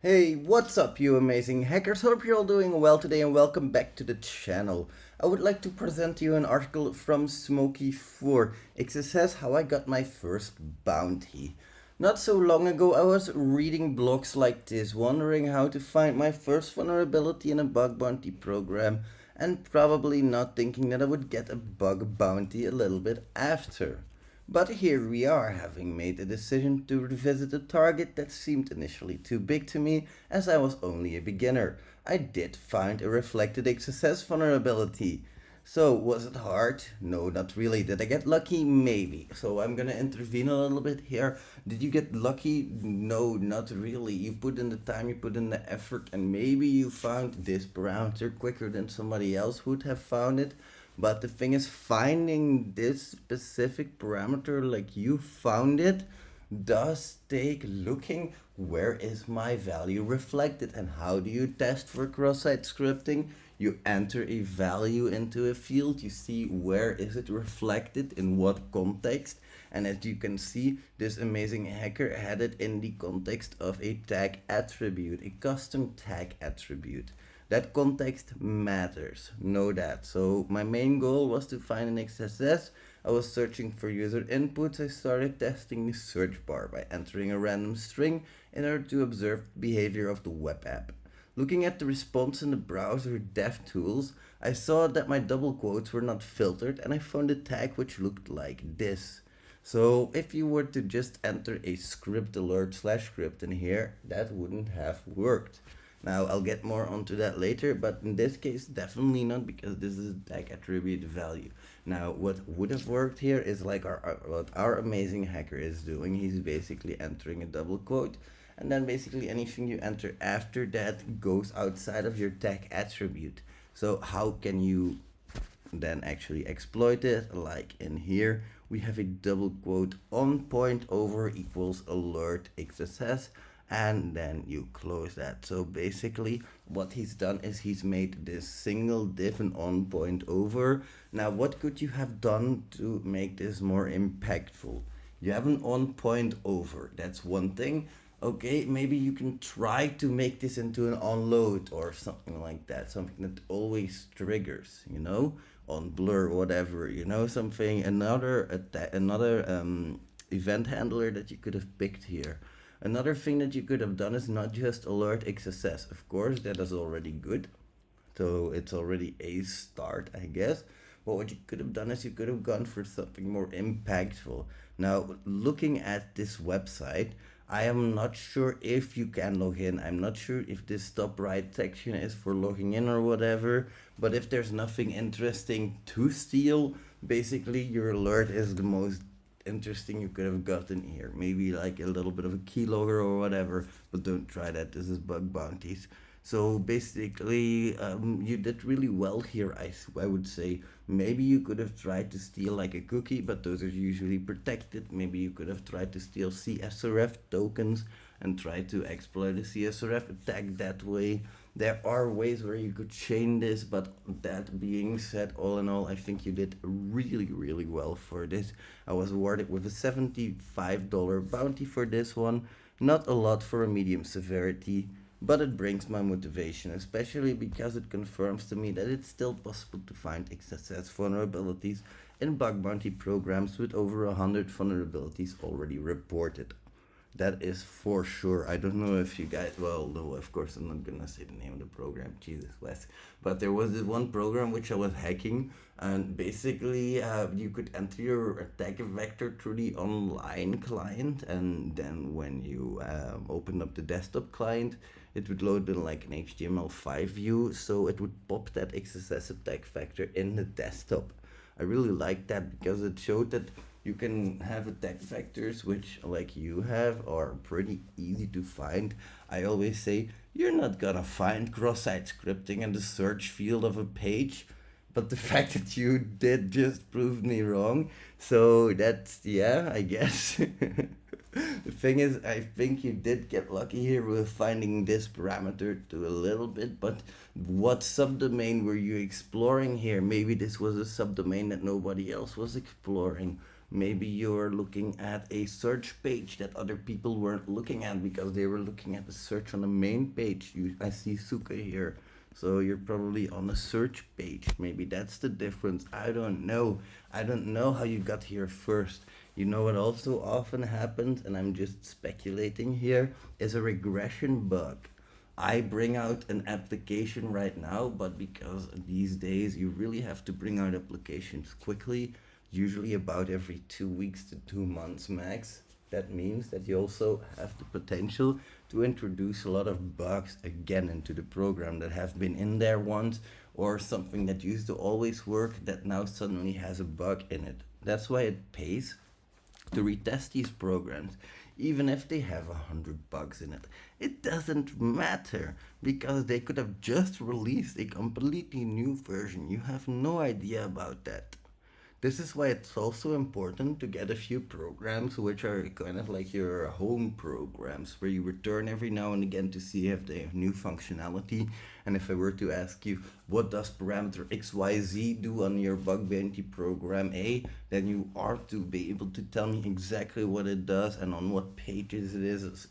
Hey, what's up, you amazing hackers? Hope you're all doing well today and welcome back to the channel. I would like to present to you an article from Smokey for XSS How I Got My First Bounty. Not so long ago, I was reading blogs like this, wondering how to find my first vulnerability in a bug bounty program, and probably not thinking that I would get a bug bounty a little bit after. But here we are, having made the decision to revisit a target that seemed initially too big to me, as I was only a beginner. I did find a reflected XSS vulnerability. So, was it hard? No, not really. Did I get lucky? Maybe. So, I'm gonna intervene a little bit here. Did you get lucky? No, not really. You put in the time, you put in the effort, and maybe you found this parameter quicker than somebody else would have found it. But the thing is, finding this specific parameter like you found it does take looking where is my value reflected and how do you test for cross-site scripting. You enter a value into a field, you see where is it reflected in what context, and as you can see, this amazing hacker had it in the context of a tag attribute, a custom tag attribute. That context matters, know that. So my main goal was to find an XSS. I was searching for user inputs. I started testing the search bar by entering a random string in order to observe the behavior of the web app. Looking at the response in the browser DevTools, I saw that my double quotes were not filtered and I found a tag which looked like this. So if you were to just enter a script alert slash script in here, that wouldn't have worked. Now I'll get more onto that later, but in this case definitely not because this is a tag attribute value. Now what would have worked here is like what our amazing hacker is doing. He's basically entering a double quote, and then basically anything you enter after that goes outside of your tag attribute. So how can you then actually exploit it? Like in here we have a double quote on point over equals alert XSS, and then you close that. So basically what he's done is he's made this single div and on point over. Now what could you have done to make this more impactful? You have an on point over, that's one thing. Okay, maybe you can try to make this into an on load or something like that, something that always triggers, on blur, whatever, something, another event handler that you could have picked here. Another thing that you could have done is not just alert XSS. Of course, that is already good. So it's already a start, I guess. But what you could have done is you could have gone for something more impactful. Now, looking at this website, I am not sure if you can log in. I'm not sure if this top right section is for logging in or whatever. But if there's nothing interesting to steal, basically your alert is the most interesting you could have gotten here. Maybe like a little bit of a keylogger or whatever, but don't try that. This is bug bounties. So basically, you did really well here, I would say. Maybe you could have tried to steal like a cookie, but those are usually protected. Maybe you could have tried to steal CSRF tokens and try to exploit a CSRF attack that way. There are ways where you could chain this, but that being said, all in all, I think you did really, really well for this. I was awarded with a $75 bounty for this one. Not a lot for a medium severity, but it brings my motivation, especially because it confirms to me that it's still possible to find XSS vulnerabilities in bug bounty programs with over 100 vulnerabilities already reported. That is for sure. I don't know if you guys, well, no, of course, I'm not gonna say the name of the program, Jesus West. But there was this one program which I was hacking, and basically, you could enter your attack vector through the online client, and then when you open up the desktop client, it would load in like an HTML5 view, so it would pop that XSS attack vector in the desktop. I really like that because it showed that you can have attack vectors which, like you have, are pretty easy to find. I always say you're not gonna find cross-site scripting in the search field of a page, but the fact that you did just proved me wrong. So that's, yeah, I guess. The thing is, I think you did get lucky here with finding this parameter to a little bit, but what subdomain were you exploring here? Maybe this was a subdomain that nobody else was exploring. Maybe you're looking at a search page that other people weren't looking at because they were looking at the search on the main page. I see Suka here. So you're probably on a search page. Maybe that's the difference. I don't know. I don't know how you got here first. You know what also often happens, and I'm just speculating here, is a regression bug. I bring out an application right now, but because these days you really have to bring out applications quickly, usually about every 2 weeks to 2 months max. That means that you also have the potential to introduce a lot of bugs again into the program that have been in there once, or something that used to always work that now suddenly has a bug in it. That's why it pays to retest these programs, even if they have 100 bugs in it. It doesn't matter because they could have just released a completely new version. You have no idea about that. This is why it's also important to get a few programs which are kind of like your home programs where you return every now and again to see if they have new functionality. And if I were to ask you, what does parameter XYZ do on your bug bounty program A, then you are to be able to tell me exactly what it does and on what pages it is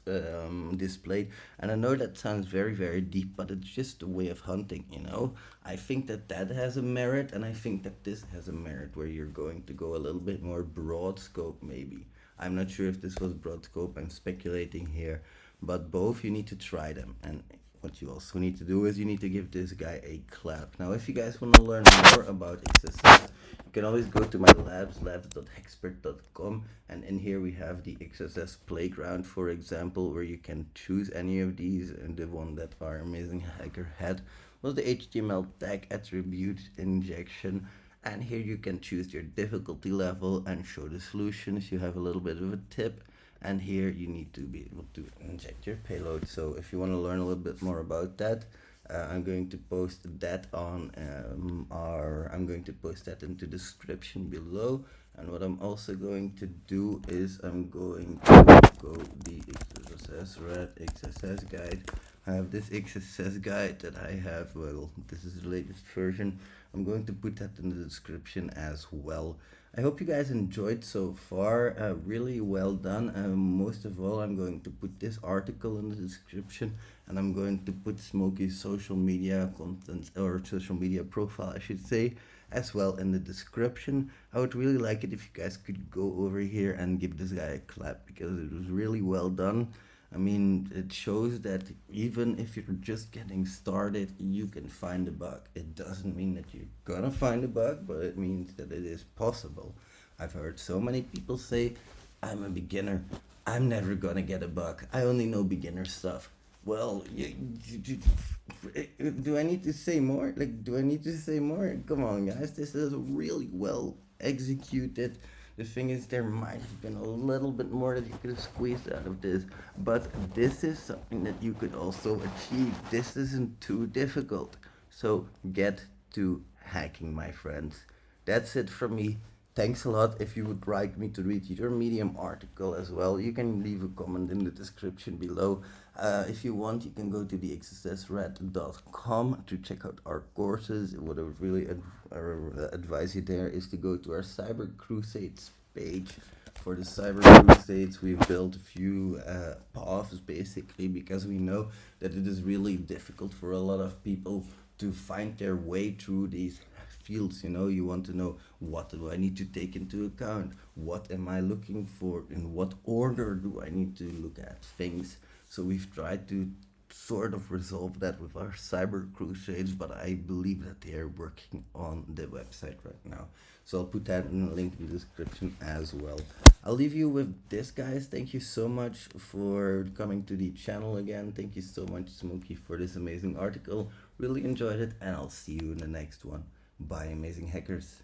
displayed. And I know that sounds very, very deep, but it's just a way of hunting, you know? I think that that has a merit, and I think that this has a merit where you're going to go a little bit more broad scope, maybe. I'm not sure if this was broad scope, I'm speculating here, but both you need to try them. And what you also need to do is you need to give this guy a clap. Now, if you guys want to learn more about XSS, you can always go to my labs.hexpert.com, and in here we have the XSS playground, for example, where you can choose any of these, and the one that our amazing hacker had was the HTML tag attribute injection. And here you can choose your difficulty level and show the solutions. You have a little bit of a tip, and here you need to be able to inject your payload. So if you want to learn a little bit more about that, I'm going to post that on I'm going to post that into the description below. And what I'm also going to do is I'm going to go the XSS Red XSS guide. I have this XSS guide that I have, well, this is the latest version. I'm going to put that in the description as well. I hope you guys enjoyed so far. Really well done. Most of all, I'm going to put this article in the description, and I'm going to put Smokey's social media content, or social media profile, I should say, as well in the description. I would really like it if you guys could go over here and give this guy a clap because it was really well done. I mean, it shows that even if you're just getting started, you can find a bug. It doesn't mean that you're gonna find a bug, but it means that it is possible. I've heard so many people say, I'm a beginner. I'm never gonna get a bug. I only know beginner stuff. Well, do I need to say more? Like, do I need to say more? Come on, guys. This is really well executed. The thing is, there might have been a little bit more that you could have squeezed out of this, but this is something that you could also achieve. This isn't too difficult. So get to hacking, my friends. That's it from me. Thanks a lot. If you would like me to read your Medium article as well, you can leave a comment in the description below. If you want, you can go to the xssred.com to check out our courses. What I would really advise you there is to go to our Cyber Crusades page. For the Cyber Crusades, we've built a few paths basically because we know that it is really difficult for a lot of people to find their way through these fields. You know, you want to know, what do I need to take into account, what am I looking for, in what order do I need to look at things. So we've tried to sort of resolve that with our Cyber Crusades, but I believe that they are working on the website right now. So I'll put that in a link in the description as well. I'll leave you with this, guys. Thank you so much for coming to the channel again. Thank you so much, Smokey, for this amazing article. Really enjoyed it, and I'll see you in the next one. Bye, amazing hackers.